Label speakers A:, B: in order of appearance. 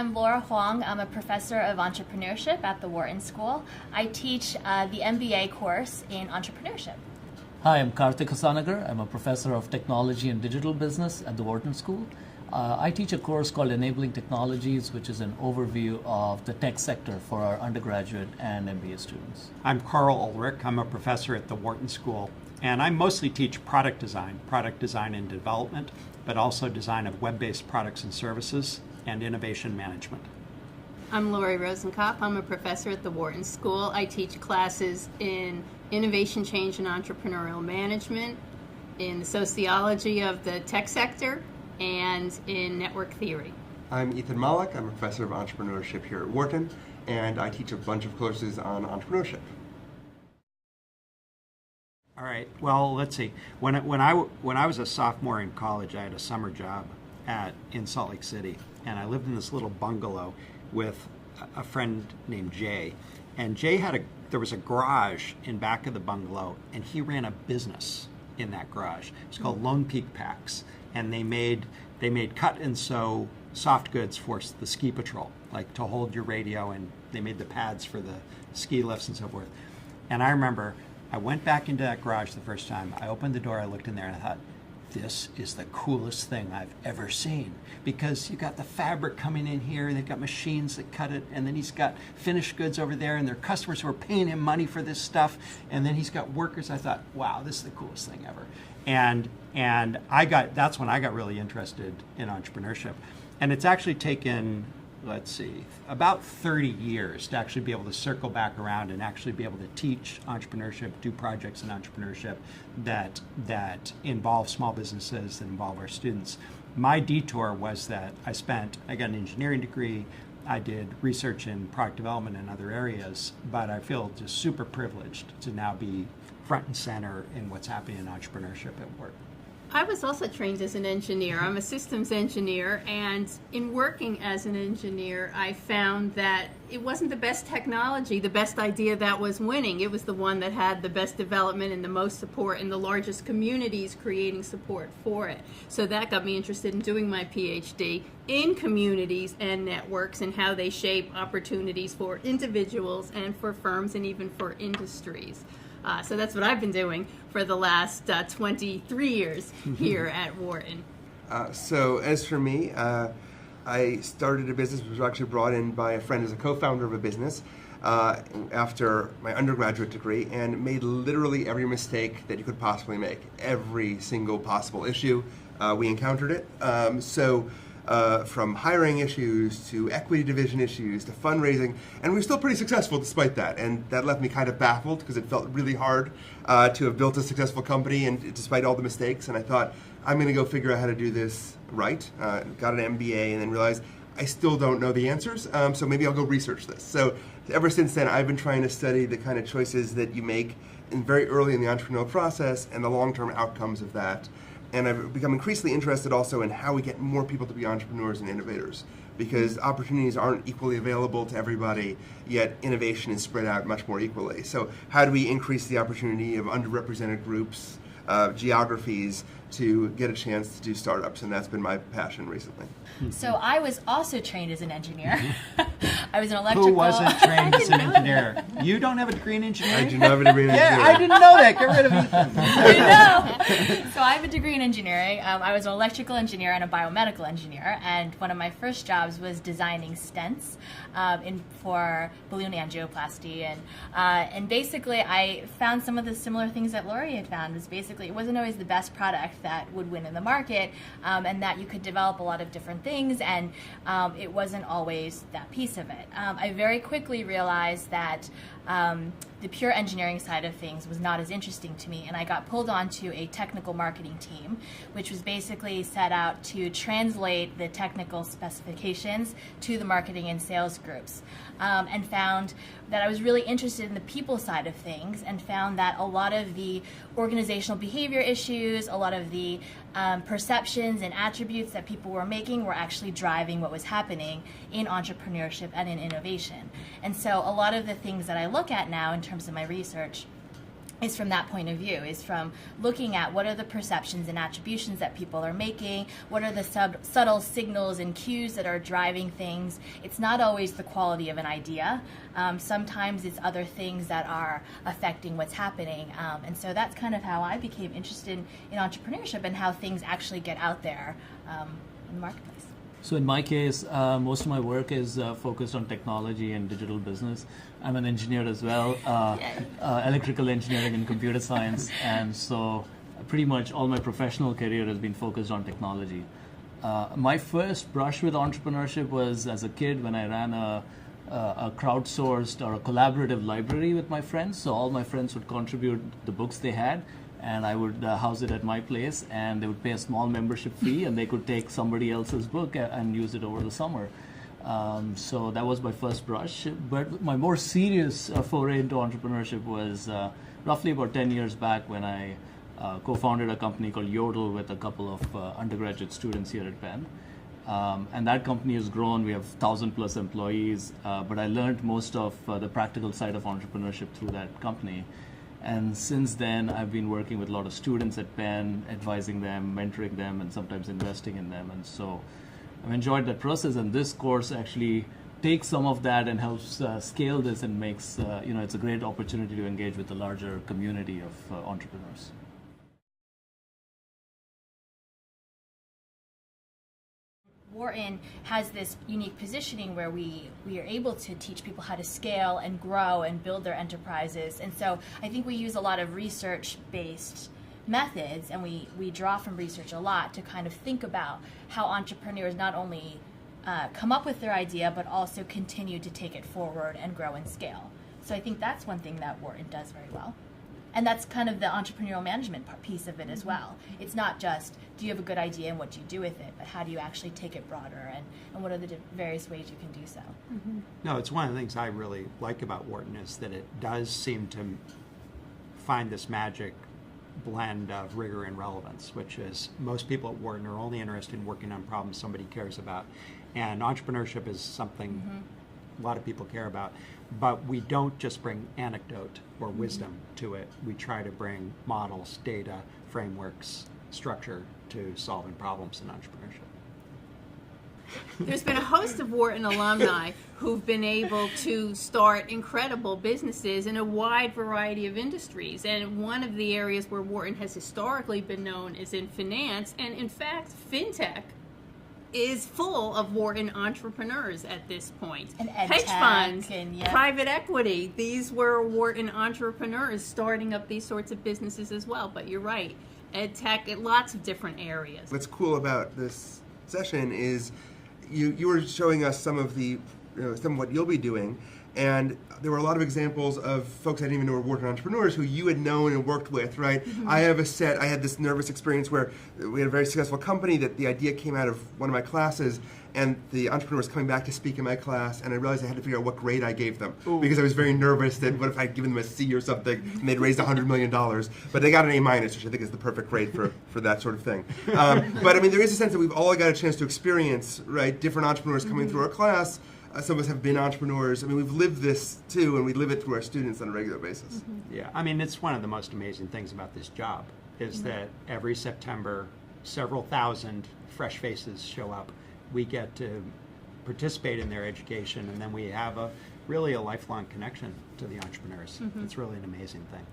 A: I'm Laura Huang. I'm a professor of entrepreneurship at the Wharton School. I teach the MBA course in entrepreneurship.
B: Hi, I'm Karthik Hasanagar. I'm a professor of technology and digital business at the Wharton School. I teach a course called Enabling Technologies, which is an overview of the tech sector for our undergraduate and MBA students.
C: I'm Carl Ulrich. I'm a professor at the Wharton School, and I mostly teach product design and development, but also design of web-based products and services and innovation management.
D: I'm Lori Rosenkopf. I'm a professor at the Wharton School. I teach classes in innovation, change, and entrepreneurial management, in the sociology of the tech sector, and in network theory.
E: I'm Ethan Malak. I'm a professor of entrepreneurship here at Wharton, and I teach a bunch of courses on entrepreneurship.
C: All right. Well, let's see. When I was a sophomore in college, I had a summer job in Salt Lake City, and I lived in this little bungalow with a friend named Jay. And Jay there was a garage in back of the bungalow, and he ran a business in that garage. It's called Lone Peak Packs, and they made cut and sew soft goods for the ski patrol, like to hold your radio, and they made the pads for the ski lifts and so forth. And I remember I went back into that garage the first time. I opened the door, I looked in there, and I thought, this is the coolest thing I've ever seen, because you got the fabric coming in here, they've got machines that cut it, and then he's got finished goods over there, and their customers who are paying him money for this stuff, and then he's got workers. I thought, wow, this is the coolest thing ever. And that's when I got really interested in entrepreneurship. And it's actually taken, let's see, about 30 years to actually be able to circle back around and actually be able to teach entrepreneurship, do projects in entrepreneurship that involve small businesses, that involve our students. My detour was that I got an engineering degree, I did research in product development and other areas, but I feel just super privileged to now be front and center in what's happening in entrepreneurship at work.
D: I was also trained as an engineer. I'm a systems engineer, and in working as an engineer, I found that it wasn't the best technology, the best idea that was winning. It was the one that had the best development and the most support and the largest communities creating support for it. So that got me interested in doing my PhD in communities and networks and how they shape opportunities for individuals and for firms and even for industries. So that's what I've been doing for the last 23 years here at Wharton.
E: So as for me, I started a business, which was actually brought in by a friend as a co-founder of a business after my undergraduate degree, and made literally every mistake that you could possibly make. Every single possible issue, we encountered it. From hiring issues to equity division issues to fundraising, and we were still pretty successful despite that. And that left me kind of baffled, because it felt really hard to have built a successful company and despite all the mistakes. And I thought, I'm going to go figure out how to do this right. Got an MBA and then realized I still don't know the answers, so maybe I'll go research this. So ever since then, I've been trying to study the kind of choices that you make very early in the entrepreneurial process and the long-term outcomes of that. And I've become increasingly interested also in how we get more people to be entrepreneurs and innovators, because opportunities aren't equally available to everybody, yet innovation is spread out much more equally. So how do we increase the opportunity of underrepresented groups, geographies, to get a chance to do startups? And that's been my passion recently.
A: So I was also trained as an engineer. I was an electrical...
C: Who wasn't trained as an engineer? You don't have a degree in engineering?
E: I do not have a degree in engineering.
C: Yeah, I didn't know that. Get rid of Ethan.
A: I know. So I have a degree in engineering. I was an electrical engineer and a biomedical engineer, and one of my first jobs was designing stents for balloon angioplasty. And basically I found some of the similar things that Lori had found. Was basically it wasn't always the best product that would win in the market, and that you could develop a lot of different things, and it wasn't always that piece of it. I very quickly realized that the pure engineering side of things was not as interesting to me, and I got pulled onto a technical marketing team, which was basically set out to translate the technical specifications to the marketing and sales groups, and found that I was really interested in the people side of things, and found that a lot of the organizational behavior issues, a lot of the perceptions and attributes that people were making were actually driving what was happening in entrepreneurship and in innovation. And so a lot of the things that I look at now in terms of my research is from that point of view, is from looking at what are the perceptions and attributions that people are making, what are the subtle signals and cues that are driving things. It's not always the quality of an idea. Sometimes it's other things that are affecting what's happening. And so that's kind of how I became interested in entrepreneurship and how things actually get out there in the marketplace.
B: So in my case, most of my work is focused on technology and digital business. I'm an engineer as well, electrical engineering and computer science, and so pretty much all my professional career has been focused on technology. My first brush with entrepreneurship was as a kid when I ran a crowdsourced or a collaborative library with my friends. So all my friends would contribute the books they had, and I would house it at my place, and they would pay a small membership fee, and they could take somebody else's book and use it over the summer. So that was my first brush. But my more serious foray into entrepreneurship was roughly about 10 years back when I co-founded a company called Wharton with a couple of undergraduate students here at Penn. And that company has grown. We have 1,000 plus employees, but I learned most of the practical side of entrepreneurship through that company. And since then, I've been working with a lot of students at Penn, advising them, mentoring them, and sometimes investing in them. And so I've enjoyed that process. And this course actually takes some of that and helps scale this and makes, it's a great opportunity to engage with a larger community of entrepreneurs.
A: Wharton has this unique positioning where we are able to teach people how to scale and grow and build their enterprises. And so I think we use a lot of research-based methods, and we draw from research a lot to kind of think about how entrepreneurs not only come up with their idea, but also continue to take it forward and grow and scale. So I think that's one thing that Wharton does very well. And that's kind of the entrepreneurial management piece of it as well. It's not just, do you have a good idea and what do you do with it, but how do you actually take it broader, and what are the various ways you can do so?
C: Mm-hmm. No, it's one of the things I really like about Wharton is that it does seem to find this magic blend of rigor and relevance, which is most people at Wharton are only interested in working on problems somebody cares about. And entrepreneurship is something a lot of people care about. But we don't just bring anecdote or wisdom to it. We try to bring models, data, frameworks, structure to solving problems in entrepreneurship.
D: There's been a host of Wharton alumni who've been able to start incredible businesses in a wide variety of industries. And one of the areas where Wharton has historically been known is in finance. And in fact, fintech is full of Wharton entrepreneurs at this point.
A: And
D: hedge funds, private equity. These were Wharton entrepreneurs starting up these sorts of businesses as well. But you're right, ed tech in lots of different areas.
E: What's cool about this session is you were showing us some of what you'll be doing, and there were a lot of examples of folks I didn't even know were Wharton entrepreneurs who you had known and worked with, right? Mm-hmm. I had this nervous experience where we had a very successful company that the idea came out of one of my classes, and the entrepreneur was coming back to speak in my class, and I realized I had to figure out what grade I gave them. Ooh. Because I was very nervous that what if I'd given them a C or something and they'd raised $100 million, but they got an A-, which I think is the perfect grade for that sort of thing. But I mean, there is a sense that we've all got a chance to experience, right, different entrepreneurs coming through our class. Some of us have been entrepreneurs. I mean, we've lived this too, and we live it through our students on a regular basis.
C: Mm-hmm. Yeah, I mean, it's one of the most amazing things about this job is that every September, several thousand fresh faces show up. We get to participate in their education, and then we have really a lifelong connection to the entrepreneurs. Mm-hmm. It's really an amazing thing.